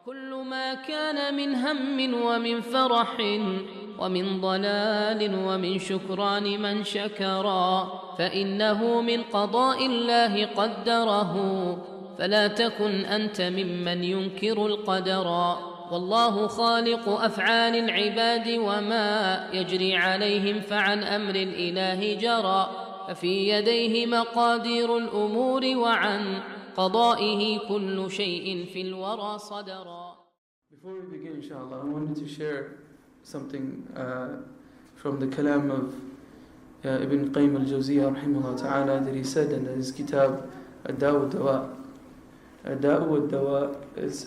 وكل ما كان من هم ومن فرح ومن ضلال ومن شكران من شكرا فإنه من قضاء الله قدره فلا تكن أنت ممن ينكر القدر والله خالق أفعال العباد وما يجري عليهم فعن أمر الإله جرى ففي يديه مقادير الأمور وعن قضائه كل شيء في الورى صدرا. Before we begin, inshallah, I wanted to share something from the kalam of Ibn Al-Qayyim Al-Jawziyah rahimahullah ta'ala that he said in his kitab Ad-Da'u Dawa. Ad-Da'u Dawa is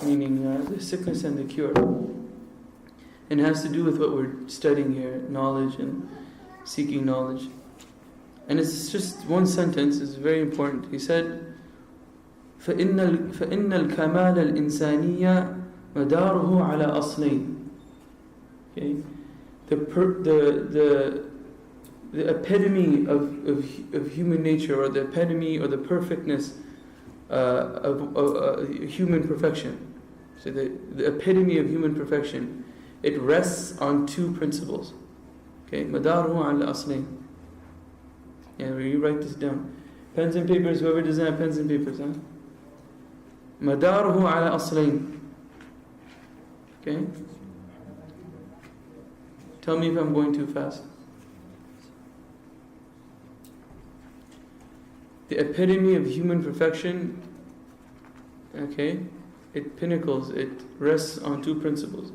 meaning the sickness and the cure, and it has to do with what we're studying here, knowledge and seeking knowledge. And it's just one sentence, it's very important. He said فإن الكمال الإنساني مداره على أصلين. Okay, the epitome of human nature, or the epitome or the perfectness of human perfection. So the epitome of human perfection, it rests on two principles. Okay, مداره على أصلين. Yeah, you write this down. Pens and papers, whoever doesn't have pens and papers, huh? مداره على أصلين. Okay? Tell me if I'm going too fast. The epitome of human perfection, okay, it pinnacles, it rests on two principles.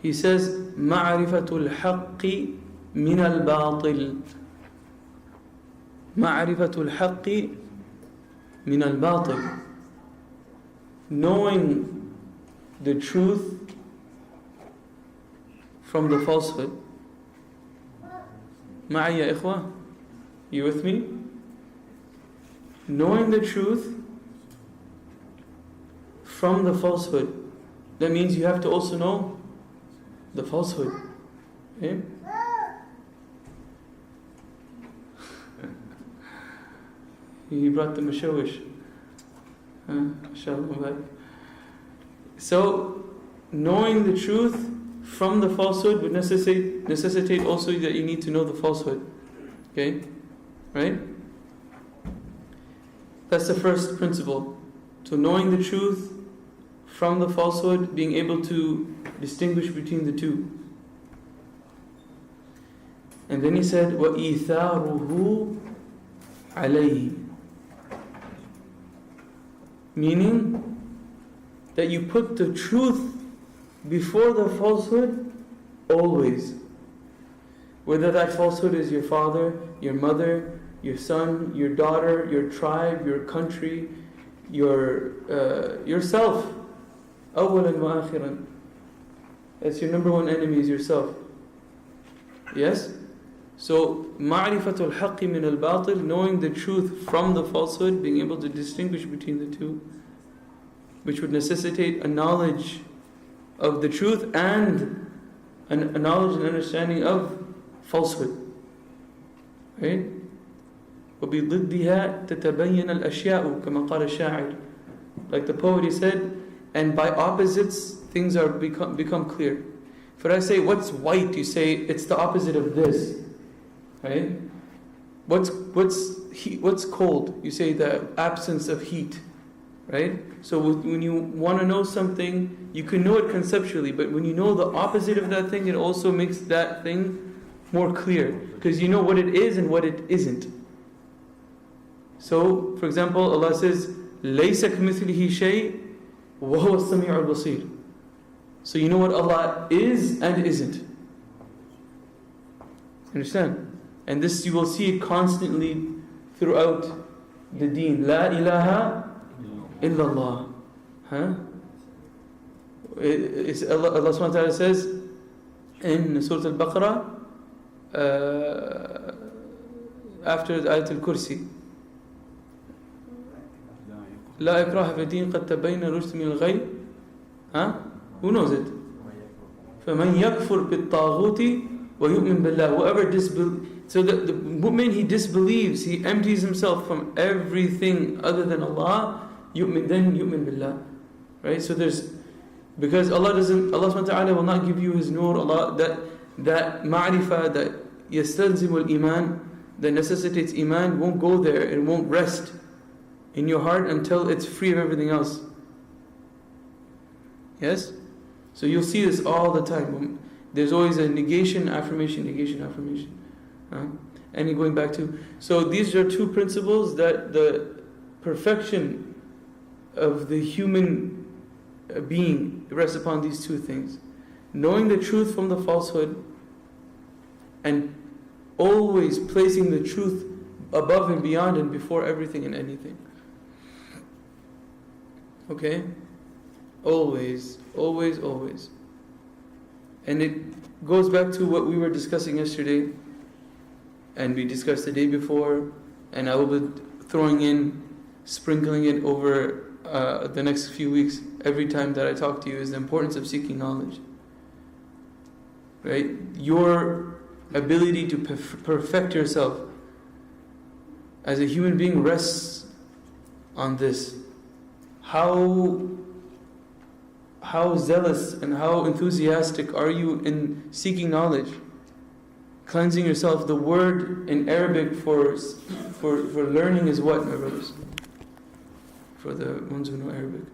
He says, معرفة الحق من الباطل. معرفة الحق من الباطل. Knowing the truth from the falsehood. معي يا إخوة? You with me? Knowing the truth from the falsehood. That means you have to also know the falsehood. Okay? He brought the mashawish. So, knowing the truth from the falsehood would necessitate also that you need to know the falsehood. Okay? Right? That's the first principle. So knowing the truth from the falsehood, being able to distinguish between the two. And then he said, وَإِيثَارُهُ عَلَيْهِ. Meaning that you put the truth before the falsehood always. Whether that falsehood is your father, your mother, your son, your daughter, your tribe, your country, yourself. أولا وآخرا. That's your number one enemy, is yourself. Yes? So, معرفة الحق من الباطل, knowing the truth from the falsehood, being able to distinguish between the two, which would necessitate a knowledge of the truth and a knowledge and understanding of falsehood. Right? وبضدها تتبين الأشياء كما قال الشاعر. Like the poet, he said, and by opposites things are become clear. If I say what's white, you say it's the opposite of this. Right? What's cold? You say the absence of heat. Right? So when you want to know something, you can know it conceptually, but when you know the opposite of that thing, it also makes that thing more clear, because you know what it is and what it isn't. So, for example, Allah says, لَيْسَ كَمِثْلِهِ شَيْءٍ وَهُوَ السَّمِيعُ الْبَصِيرُ. So you know what Allah is and isn't. Understand? And this you will see it constantly throughout the deen. La ilaha illallah. Huh? Allah subhanahu wa ta'ala says in Surah Al-Baqarah, after Ayat Al-Kursi, لا إكراه في الدين قد تبين الرشد من الغي. Huh? Who knows it? فمن يكفر بالطاغوت ويؤمن بالله. Whoever disbelieves. So the mu'min, he disbelieves, he empties himself from everything other than Allah, then yu'min billah. Right? So because Allah subhanahu wa ta'ala will not give you His nur, that ma'rifah, that yastalzimu al-iman, that necessitates iman, won't go there, it won't rest in your heart until it's free of everything else. Yes? So you'll see this all the time. There's always a negation, affirmation, negation, affirmation. And you're going back to... So these are two principles that the perfection of the human being rests upon these two things. Knowing the truth from the falsehood, and always placing the truth above and beyond and before everything and anything. Okay? Always, always, always. And it goes back to what we were discussing yesterday, and we discussed the day before, and I will be sprinkling it over the next few weeks, every time that I talk to you, is the importance of seeking knowledge. Right? Your ability to perfect yourself as a human being rests on this. How zealous and how enthusiastic are you in seeking knowledge? Cleansing yourself. The word in Arabic for learning is what, my brothers? For the ones who know Arabic.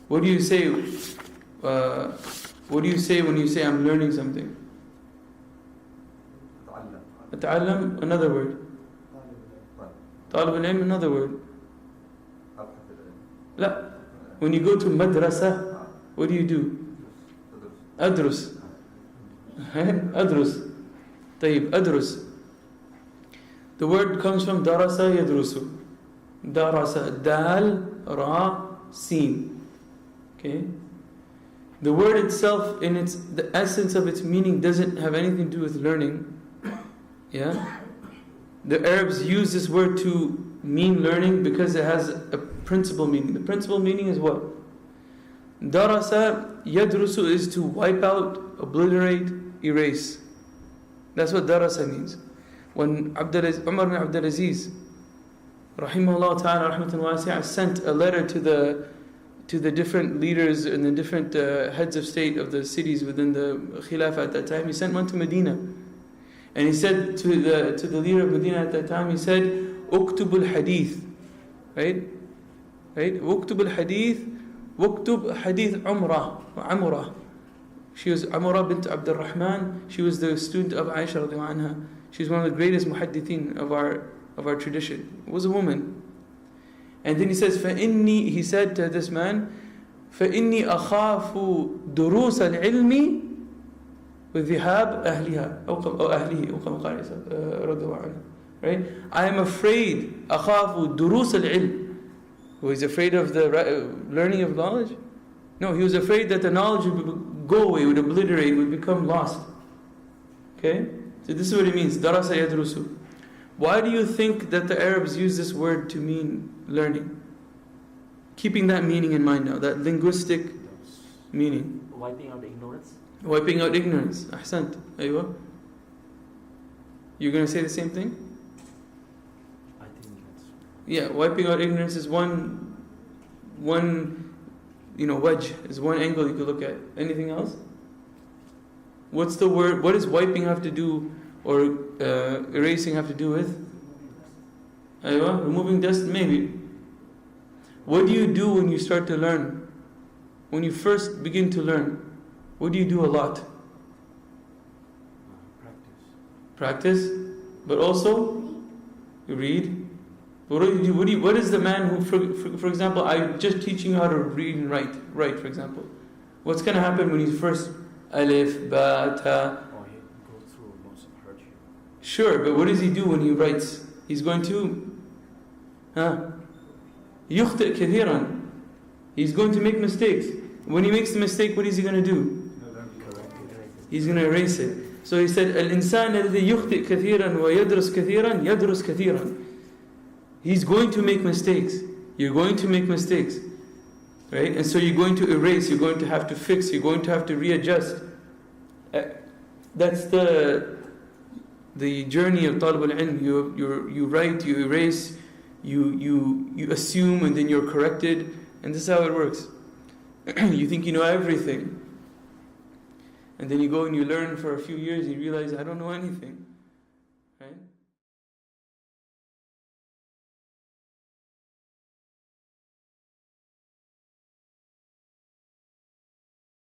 What do you say? What do you say when you say I'm learning something? Ata'allam, another word. Talib al-ilm, another word. La. When you go to madrasa, what do you do? Adrus. Adrus. Tayyib, adrus. The word comes from darasa yadrusu. Darasa, dal, ra, sin. Okay? The word itself, the essence of its meaning, doesn't have anything to do with learning. Yeah? The Arabs use this word to mean learning because it has a principal meaning. The principal meaning is what? Darasa yadrusu is to wipe out, obliterate, erase. That's what darasa means. When Umar bin Abdul Aziz, rahimahullah ta'ala rahmatan wasi'ah, sent a letter to the different leaders and the different heads of state of the cities within the Khilafah at that time, he sent one to Medina. And he said to the leader of Medina at that time, he said, "Uktub al-hadith." Right? "Uktub al-hadith, uktub hadith Amrah." She was Amrah bint Abdul Rahman. She was the student of Aisha radiallahu anha. She's one of the greatest muhaddithin of our tradition. It was a woman. And then he says, he said to this man, فَإِنِّي أَخَافُ دُرُوسَ الْعِلْمِ وَذِهَابَ أَهْلِهَا أو أهله كما قال رضي الله عنه. Right? I am afraid, أَخَافُ دُرُوسَ الْعِلْمِ. Who is afraid of the learning of knowledge? No, he was afraid that the knowledge would go away, would obliterate, would become lost. Okay? So this is what it means, darasa yadrusu. Why do you think that the Arabs use this word to mean learning? Keeping that meaning in mind now, that linguistic meaning. Wiping out ignorance? Wiping out ignorance. Ahsant. Aywa. You're going to say the same thing? I think that's... Yeah, wiping out ignorance is one wedge, is one angle you could look at. Anything else? What's the word? What does wiping have to do, or erasing have to do with? Aywa, removing dust, maybe. What do you do when you start to learn? When you first begin to learn, what do you do a lot? Practice, but also you read. What is the man who, for example, I'm just teaching you how to read and write, for example. What's going to happen when you first alif, ba, ta? Oh, he goes through lots of hardship. Sure, but what does he do when he writes? He's going to يخطئ كثيرا. He's going to make mistakes. When he makes the mistake, what is he going to do? He's going to erase it. So he said, الإنسان الذي يخطئ كثيرا ويدرس كثيرا يدرس كثيرا. He's going to make mistakes. You're going to make mistakes. Right? And so you're going to erase, you're going to have to fix, you're going to have to readjust. That's the journey of Talib al-Ilm. You write, you erase, you assume and then you're corrected, and this is how it works. You think you know everything, and then you go and you learn for a few years and you realize, I don't know anything.